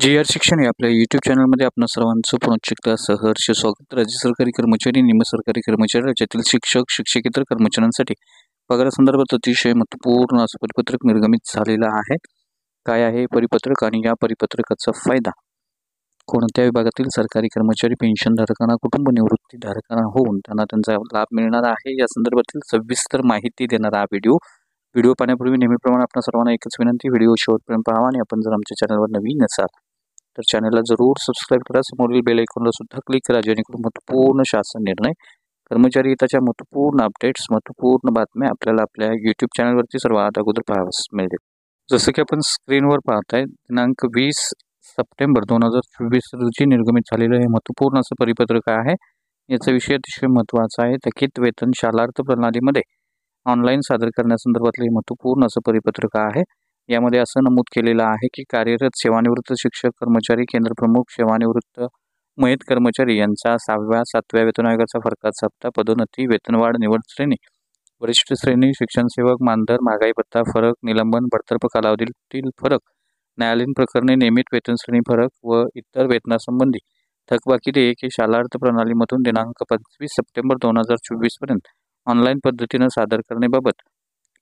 G.R.. शिक्षण या आपल्या यूट्यूब चॅनलमध्ये आपणा सर्वांचं पुनश्च सहर्ष स्वागत. राज्य सरकारी कर्मचारी, निम सरकारी कर्मचारी, राज्यातील शिक्षक, शिक्षकेतर कर्मचाऱ्यांसाठी पगारासंदर्भात अतिशय महत्त्वपूर्ण असं परिपत्रक निर्गमित झालेलं आहे. काय आहे परिपत्रक आणि या परिपत्रकाचा फायदा कोणत्या विभागातील सरकारी कर्मचारी, पेन्शनधारकांना, कुटुंब निवृत्तीधारकांना होऊन त्यांना त्यांचा लाभ मिळणार आहे या संदर्भातील सविस्तर माहिती देणारा हा व्हिडिओ पाहण्यापूर्वी नेहमीप्रमाणे आपल्या सर्वांना एकच विनंती, व्हिडिओ शेवटपर्यंत पाहावा आणि आपण जर आमच्या चॅनलवर नवीन असाल तर चॅनलला जरूर सबस्क्राईब करा. समोरील बेल आयकॉनला सुद्धा क्लिक करा जेणेकरून महत्त्वपूर्ण शासन निर्णय, कर्मचारी हिताच्या महत्त्वपूर्ण अपडेट्स, महत्त्वपूर्ण बातम्या आपल्याला आपल्या यूट्यूब चॅनलवरती सर्वात अगोदर पाहावयास मिळेल. जसं की आपण स्क्रीनवर पाहताय, दिनांक 20 सप्टेंबर 2024 रोजी निर्गमित झालेलं हे महत्त्वपूर्ण असं परिपत्रक आहे. याचा विषय अतिशय महत्त्वाचा आहे. थकीत वेतन शालार्थ प्रणालीमध्ये ऑनलाईन सादर करण्यासंदर्भातले महत्त्वपूर्ण असं परिपत्रक आहे. यामध्ये असं नमूद केलेलं आहे की कार्यरत सेवानिवृत्त शिक्षक, कर्मचारी, केंद्रप्रमुख, सेवानिवृत्त मयत कर्मचारी यांचा 6व्या 7व्या वेतन आयोगाचा फरकाचा हप्ता, पदोन्नती, वेतनवाढ, निवड श्रेणी, वरिष्ठ श्रेणी, शिक्षण सेवक, मानधन, महागाई भत्ता फरक, निलंबन, बडतर्फ कालावधीतील फरक, न्यायालयीन प्रकरणे, नियमित वेतन श्रेणी फरक व इतर वेतनासंबंधी थकबाकी देयके शालार्थ प्रणालीमधून दिनांक 25 सप्टेंबर 2024 पर्यंत ऑनलाईन पद्धतीनं सादर करण्याबाबत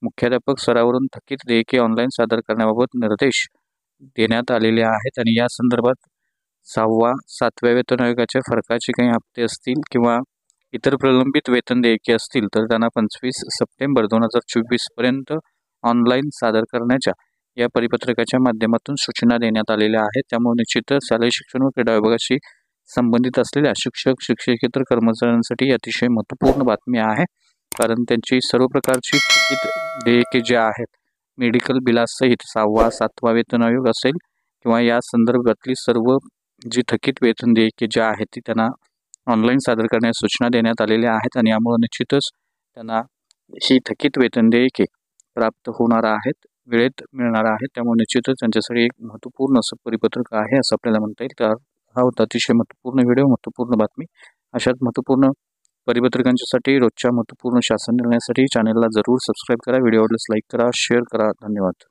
मुख्याध्यापक स्तरावरून थकीत देयके ऑनलाईन सादर करण्याबाबत निर्देश देण्यात आलेले आहेत. आणि या संदर्भात 6व्या 7व्या वेतन आयोगाच्या फरकाचे काही हप्ते असतील किंवा इतर प्रलंबित वेतन देयके असतील तर त्यांना 25 सप्टेंबर 2024 पर्यंत ऑनलाईन सादर करण्याच्या या परिपत्रकाच्या माध्यमातून सूचना देण्यात आलेल्या आहेत. त्यामुळे निश्चितच शालेय शिक्षण व क्रीडा विभागाशी संबंधित असलेल्या शिक्षक, शिक्षकेतर कर्मचाऱ्यांसाठी अतिशय महत्त्वपूर्ण बातमी आहे. कारण त्यांची सर्व प्रकारची थकीत देयके जे आहेत, मेडिकल बिलासहित 6वा 7वा वेतन आयोग असेल किंवा या संदर्भातली सर्व जी थकीत वेतन देयके जे आहेत ती त्यांना ऑनलाईन सादर करण्यास सूचना देण्यात आलेल्या आहेत. आणि यामुळे निश्चितच त्यांना ही थकीत वेतन देयके प्राप्त होणार आहेत, वेळेत मिळणार आहेत. त्यामुळे निश्चितच त्यांच्यासाठी एक महत्त्वपूर्ण असं परिपत्रक आहे असं आपल्याला म्हणता येईल. तर हा होता अतिशय महत्त्वपूर्ण व्हिडिओ, महत्त्वपूर्ण बातमी. अशाच महत्त्वपूर्ण परिपत्रकांच्यासाठी, रोजच्या महत्त्वपूर्ण शासन निर्णयासाठी चॅनलला जरूर सबस्क्राईब करा. व्हिडिओ आवडल्यास लाईक करा, शेअर करा. धन्यवाद.